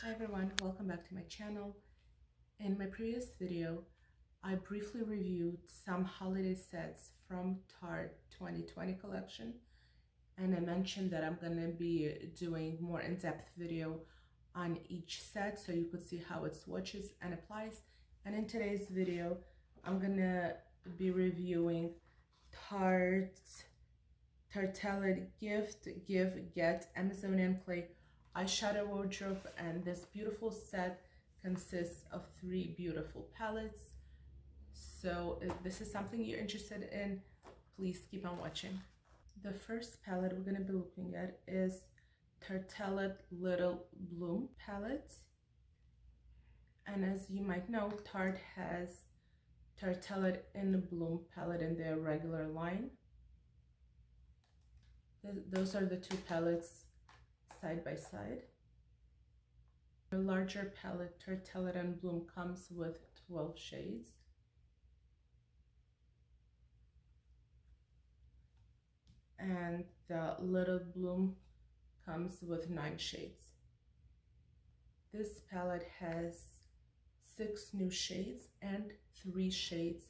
Hi everyone, welcome back to my channel. In my previous video, I briefly reviewed some holiday sets from Tarte 2020 collection, and I mentioned that I'm gonna be doing more in-depth video on each set so you could see how it swatches and applies. And in today's video, I'm gonna be reviewing Tarte's Tartelette Give Get Amazonian Clay eyeshadow wardrobe, and this beautiful set consists of 3 beautiful palettes. So if this is something you're interested in, please keep on watching. The first palette we're going to be looking at is Tartelette Little Bloom palette, and as you might know, Tarte has Tartelette in Bloom palette in their regular line. Those are the 2 palettes side by side. The larger palette, Tartelette and Bloom, comes with 12 shades. And the Little Bloom comes with 9 shades. This palette has 6 new shades and 3 shades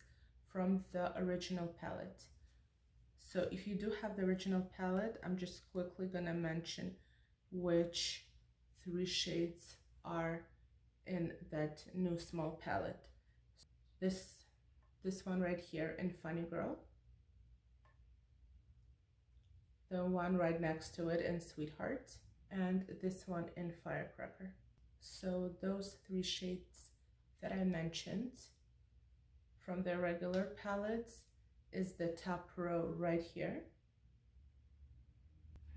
from the original palette. So if you do have the original palette, I'm just quickly gonna mention which 3 shades are in that new small palette. This one right here in Funny Girl, the one right next to it in Sweetheart, and this one in Firecracker. So those 3 shades that I mentioned from their regular palettes is the top row right here.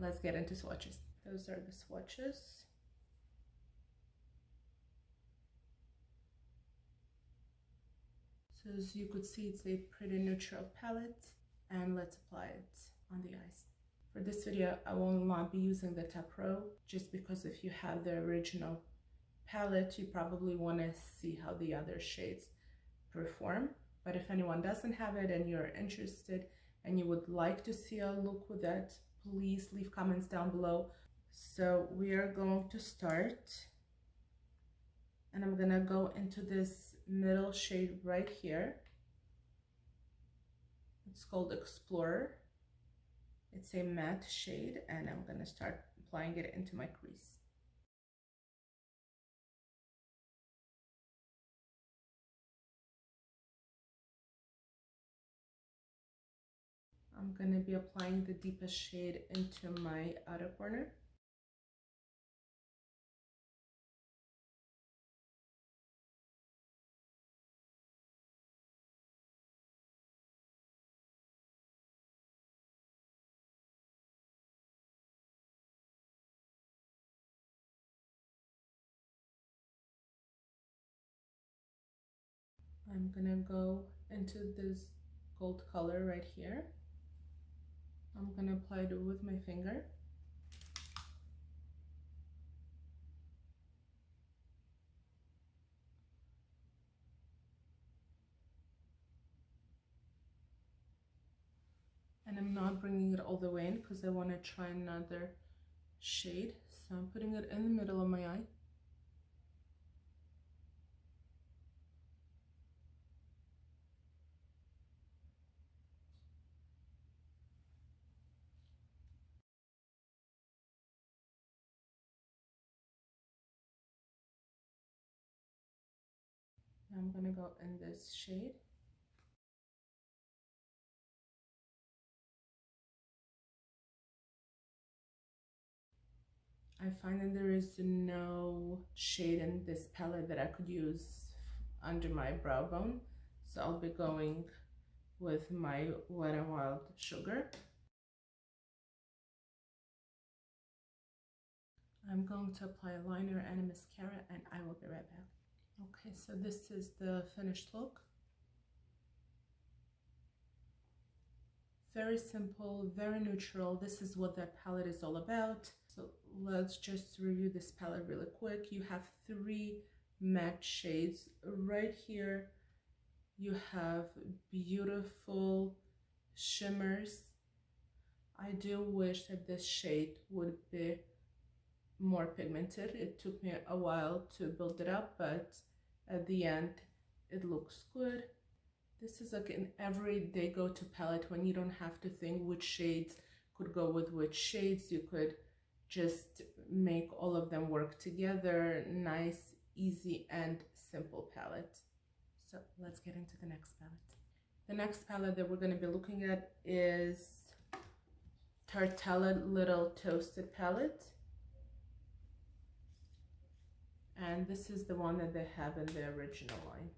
Let's get into swatches. Those are the swatches. So as you could see, it's a pretty neutral palette, and let's apply it on the eyes. For this video, I will not be using the top row, just because if you have the original palette, you probably want to see how the other shades perform. But if anyone doesn't have it and you're interested and you would like to see a look with that, please leave comments down below. So we are going to start, and I'm gonna go into this middle shade right here. It's called Explorer. It's a matte shade, and I'm gonna start applying it into my crease. I'm gonna be applying the deepest shade into my outer corner. I'm gonna go into this gold color right here. I'm gonna apply it with my finger. And I'm not bringing it all the way in because I want to try another shade. So I'm putting it in the middle of my eye. I'm gonna go in this shade. I find that there is no shade in this palette that I could use under my brow bone, so I'll be going with my Wet n Wild Sugar. I'm going to apply a liner and a mascara, and I will be right back. Okay, so this is the finished look. Very simple, very neutral. This is what that palette is all about. So let's just review this palette really quick. You have 3 matte shades right here. You have beautiful shimmers. I do wish that this shade would be more pigmented. It took me a while to build it up, but at the end it looks good. This is like an everyday go-to palette when you don't have to think which shades could go with which shades. You could just make all of them work together. Nice, easy, and simple palette. So let's get into the next palette. The next palette that we're going to be looking at is Tartelette Little Toasted Palette. And this is the one that they have in the original line.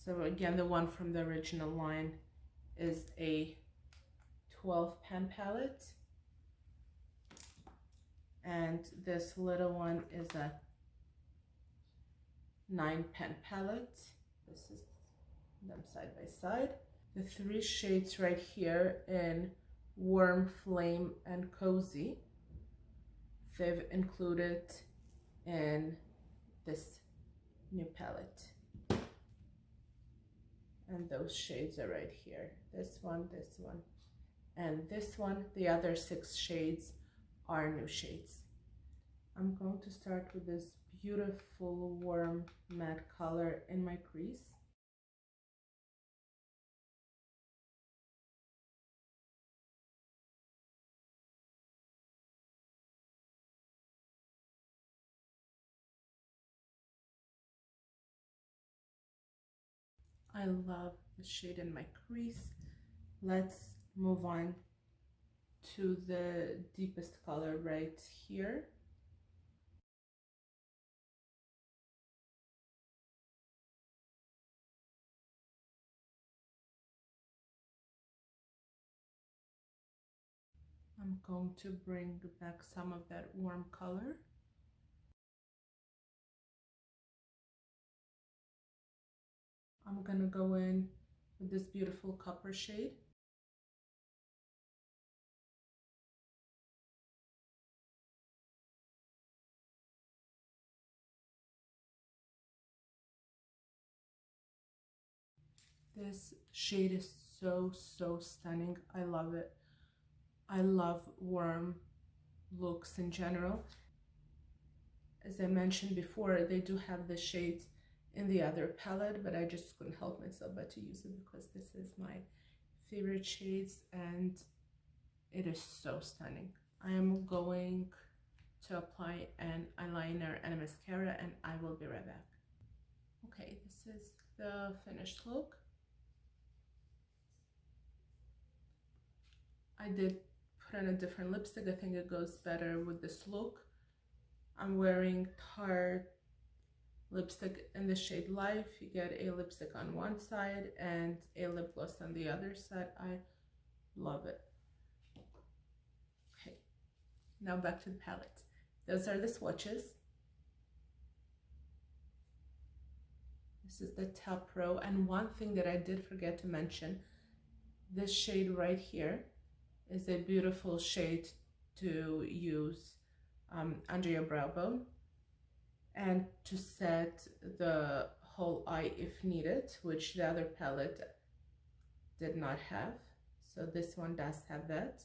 So again, the one from the original line is a 12 pan palette. And this little one is a 9 pan palette. This is them side by side. The 3 shades right here in Warm, Flame, and Cozy, they've included in this new palette. And those shades are right here. This one, and this one. The other 6 shades are new shades. I'm going to start with this beautiful warm matte color in my crease. I love the shade in my crease. Let's move on to the deepest color right here. I'm going to bring back some of that warm color. I'm gonna go in with this beautiful copper shade. This shade is so stunning. I love it. I love warm looks in general. As I mentioned before, they do have the shades in the other palette, but I just couldn't help myself but to use it because this is my favorite shades and it is so stunning. I am going to apply an eyeliner and a mascara and I will be right back. Okay, this is the finished look. I did put on a different lipstick. I think it goes better with this look. I'm wearing Tarte lipstick in the shade Life. You get a lipstick on one side and a lip gloss on the other side. I love it. Okay, now back to the palette. Those are the swatches. This is the Top Row, and one thing that I did forget to mention, this shade right here is a beautiful shade to use under your brow bone and to set the whole eye if needed, which the other palette did not have. So this one does have that.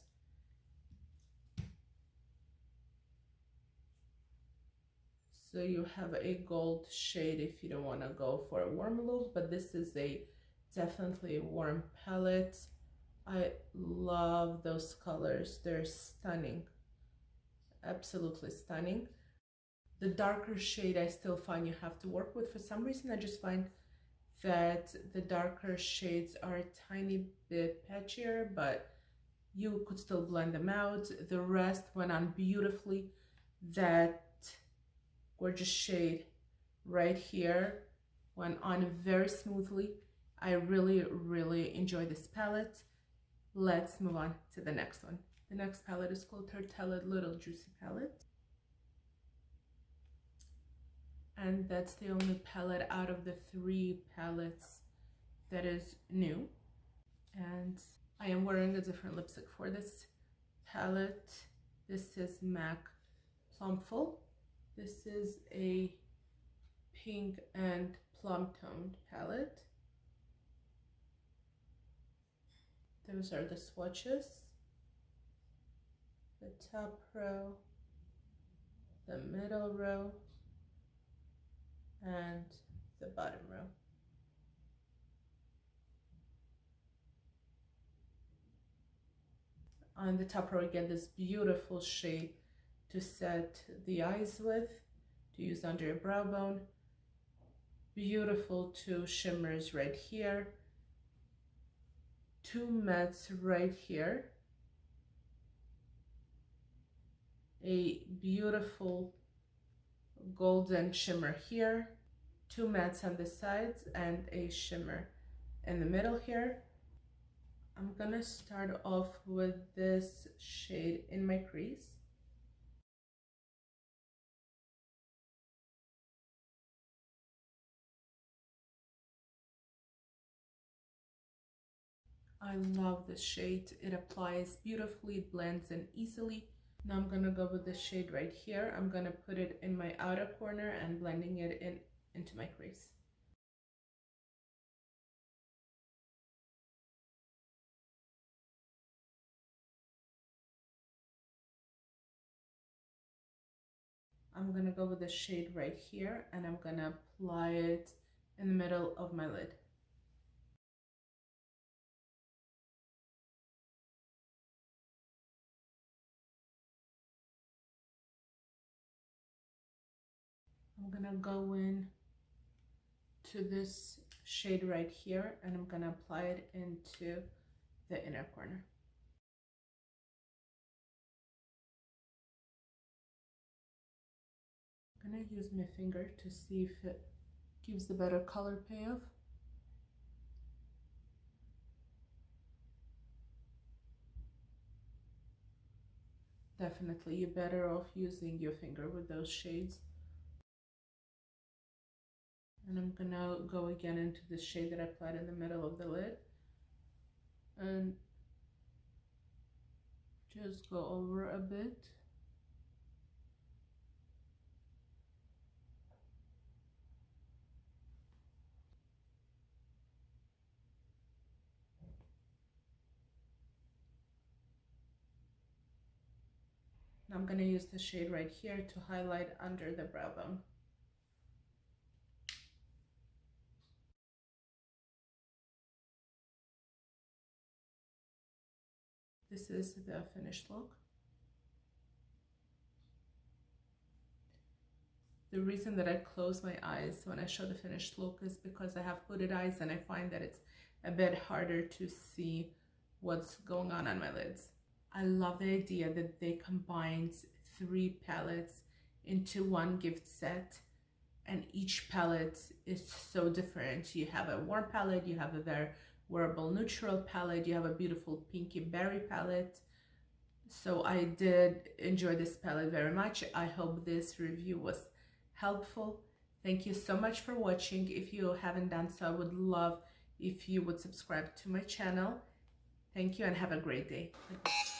So you have a gold shade if you don't want to go for a warm look, but this is a definitely a warm palette. I love those colors. They're stunning. Absolutely stunning. The darker shade I still find you have to work with. For some reason I just find that the darker shades are a tiny bit patchier, but you could still blend them out. The rest went on beautifully. That gorgeous shade right here went on very smoothly. I really enjoy this palette. Let's move on to the next one. The next palette is called Tartelette Little Juicy Palette. And that's the only palette out of the 3 palettes that is new. And I am wearing a different lipstick for this palette. This is MAC Plumful. This is a pink and plum toned palette. Those are the swatches. the top row, the middle row, and the bottom row. On the top row, again, this beautiful shade to set the eyes with, to use under your brow bone. Beautiful two shimmers right here, two mattes right here, a beautiful golden shimmer here, two mattes on the sides, and a shimmer in the middle here. I'm gonna start off with this shade in my crease. I love this shade. It applies beautifully, it blends in easily. Now I'm gonna go with this shade right here. I'm gonna put it in my outer corner and blending it into my crease. I'm gonna go with the shade right here and I'm gonna apply it in the middle of my lid. I'm gonna go in to this shade right here and I'm gonna apply it into the inner corner. I'm gonna use my finger to see if it gives the better color payoff. Definitely, you're better off using your finger with those shades. And I'm gonna go again into the shade that I applied in the middle of the lid and just go over a bit. Now I'm gonna use the shade right here to highlight under the brow bone. This is the finished look. The reason that I close my eyes when I show the finished look is because I have hooded eyes and I find that it's a bit harder to see what's going on my lids. I love the idea that they combined 3 palettes into one gift set, and each palette is so different. You have a warm palette, you have a very wearable neutral palette, you have a beautiful pinky berry palette. So I did enjoy this palette very much. I hope this review was helpful. Thank you so much for watching. If you haven't done so, I would love if you would subscribe to my channel. Thank you and have a great day. Goodbye.